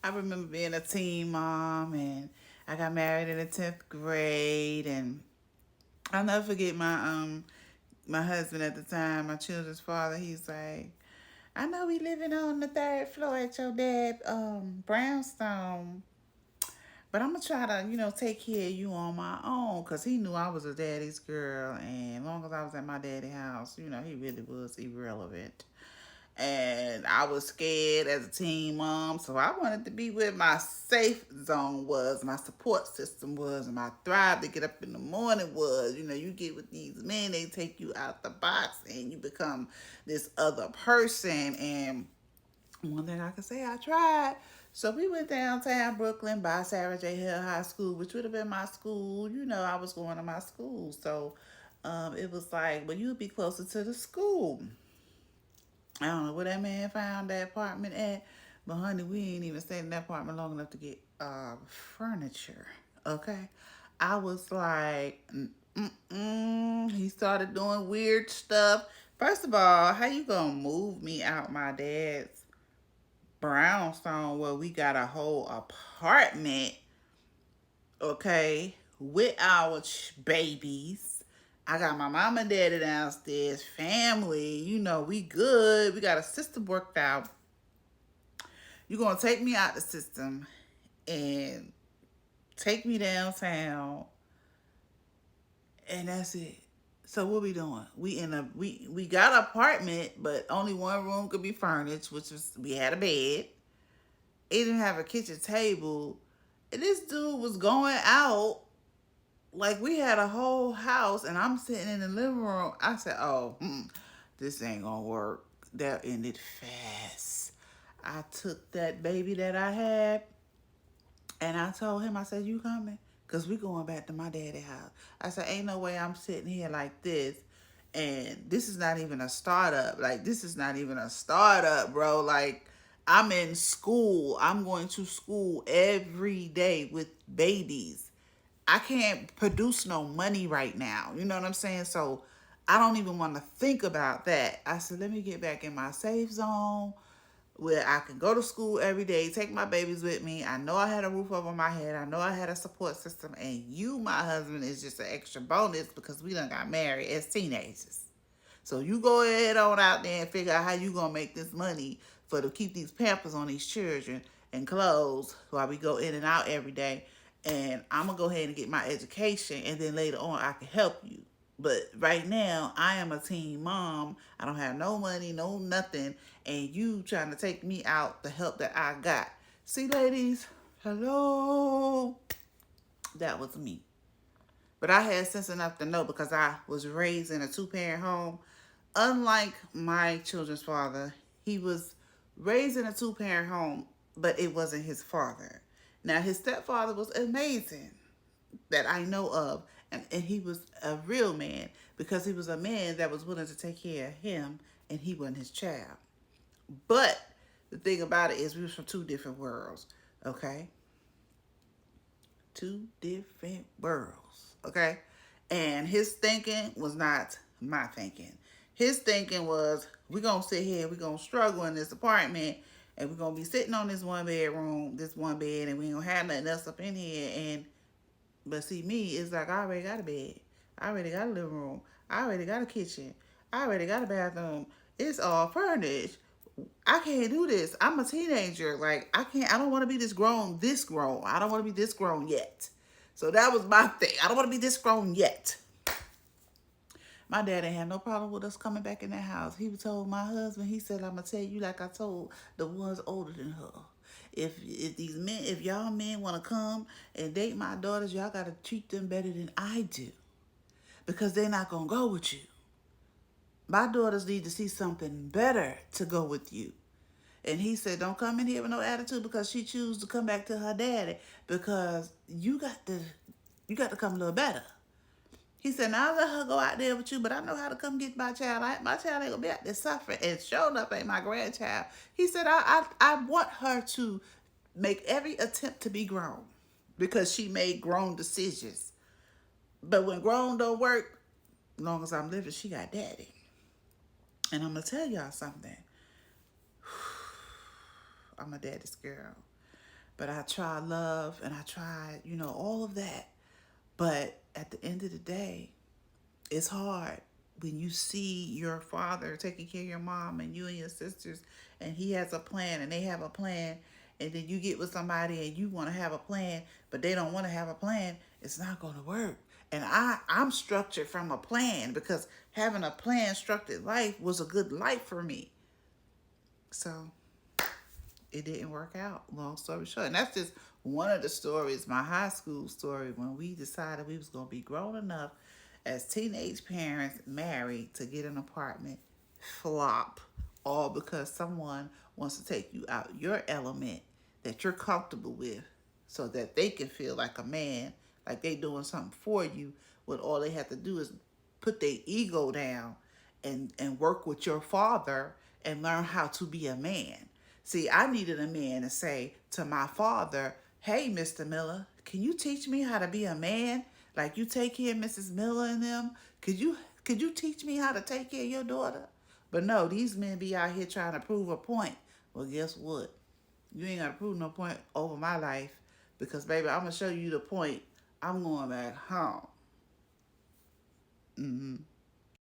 I remember being a teen mom, and I got married in the 10th grade, and I'll never forget my husband at the time, my children's father. He's like, I know we living on the third floor at your dad brownstone, but I'm gonna try to, take care of you on my own, cause he knew I was a daddy's girl, and as long as I was at my daddy house, he really was irrelevant. And I was scared as a teen mom, so I wanted to be where my safe zone was, my support system was, and my thrive to get up in the morning was. You get with these men, they take you out the box, and you become this other person. And one thing I can say, I tried. So we went downtown Brooklyn by Sarah J. Hill High School, which would have been my school. I was going to my school, so it was like, well, you'd be closer to the school. I don't know where that man found that apartment at, but honey, we ain't even stayed in that apartment long enough to get furniture. Okay, I was like, he started doing weird stuff. First of all, how you gonna move me out my dad's brownstone where we got a whole apartment, okay, with our babies? I got my mom and daddy downstairs, family, we good. We got a system worked out. You gonna take me out the system and take me downtown, and that's it. So what we doing? We got an apartment, but only one room could be furnished, which was we had a bed. It didn't have a kitchen table. And this dude was going out like we had a whole house, and I'm sitting in the living room. I said, "Oh, this ain't gonna work." That ended fast. I took that baby that I had, and I told him, I said, "You coming? Cause we going back to my daddy house." I said, "Ain't no way I'm sitting here like this." And this is not even a startup. Like, this is not even a startup, bro. Like, I'm in school. I'm going to school every day with babies. I can't produce no money right now. You know what I'm saying? So I don't even want to think about that. I said, let me get back in my safe zone where I can go to school every day, take my babies with me. I know I had a roof over my head. I know I had a support system. And you, my husband, is just an extra bonus because we done got married as teenagers. So you go ahead on out there and figure out how you gonna make this money for to keep these pampers on these children and clothes while we go in and out every day. And I'm gonna go ahead and get my education, and then later on I can help you. But right now I am a teen mom. I don't have no money, no nothing, and you trying to take me out the help that I got. See, ladies, hello, that was me. But I had sense enough to know because I was raised in a two-parent home. Unlike my children's father, he was raised in a two-parent home, but it wasn't his father. Now, his stepfather was amazing that I know of, and he was a real man because he was a man that was willing to take care of him, and he wasn't his child. But the thing about it is we was from two different worlds, okay? Two different worlds, okay? And his thinking was not my thinking. His thinking was, we're going to sit here, we're going to struggle in this apartment, and we're going to be sitting on this one bedroom, this one bed, and we don't have nothing else up in here. But see, me, it's like I already got a bed. I already got a living room. I already got a kitchen. I already got a bathroom. It's all furnished. I can't do this. I'm a teenager. Like, I don't want to be this grown. I don't want to be this grown yet. So that was my thing. I don't want to be this grown yet. My daddy had no problem with us coming back in that house. He told my husband, he said, I'm gonna tell you like I told the ones older than her. If y'all men wanna come and date my daughters, y'all gotta treat them better than I do. Because they're not gonna go with you. My daughters need to see something better to go with you. And he said, don't come in here with no attitude because she chooses to come back to her daddy, because you got to come a little better. He said, now I'll let her go out there with you, but I know how to come get my child. My child ain't gonna be out there suffering, and showing up ain't my grandchild. He said, I want her to make every attempt to be grown because she made grown decisions. But when grown don't work, as long as I'm living, she got daddy. And I'm gonna tell y'all something. I'm a daddy's girl. But I tried love and I tried, all of that. But at the end of the day, it's hard when you see your father taking care of your mom and you and your sisters, and he has a plan and they have a plan, and then you get with somebody and you want to have a plan, but they don't want to have a plan. It's not going to work. And I'm structured from a plan because having a plan structured life was a good life for me. So it didn't work out, long story short. And that's just one of the stories, my high school story, when we decided we was going to be grown enough as teenage parents married to get an apartment. Flop. All because someone wants to take you out your element that you're comfortable with so that they can feel like a man, like they doing something for you, when all they have to do is put their ego down and work with your father and learn how to be a man. See, I needed a man to say to my father, "Hey, Mr. Miller, can you teach me how to be a man? Like you take care of Mrs. Miller and them? Could you teach me how to take care of your daughter?" But no, these men be out here trying to prove a point. Well, guess what? You ain't got to prove no point over my life because, baby, I'm going to show you the point. I'm going back home.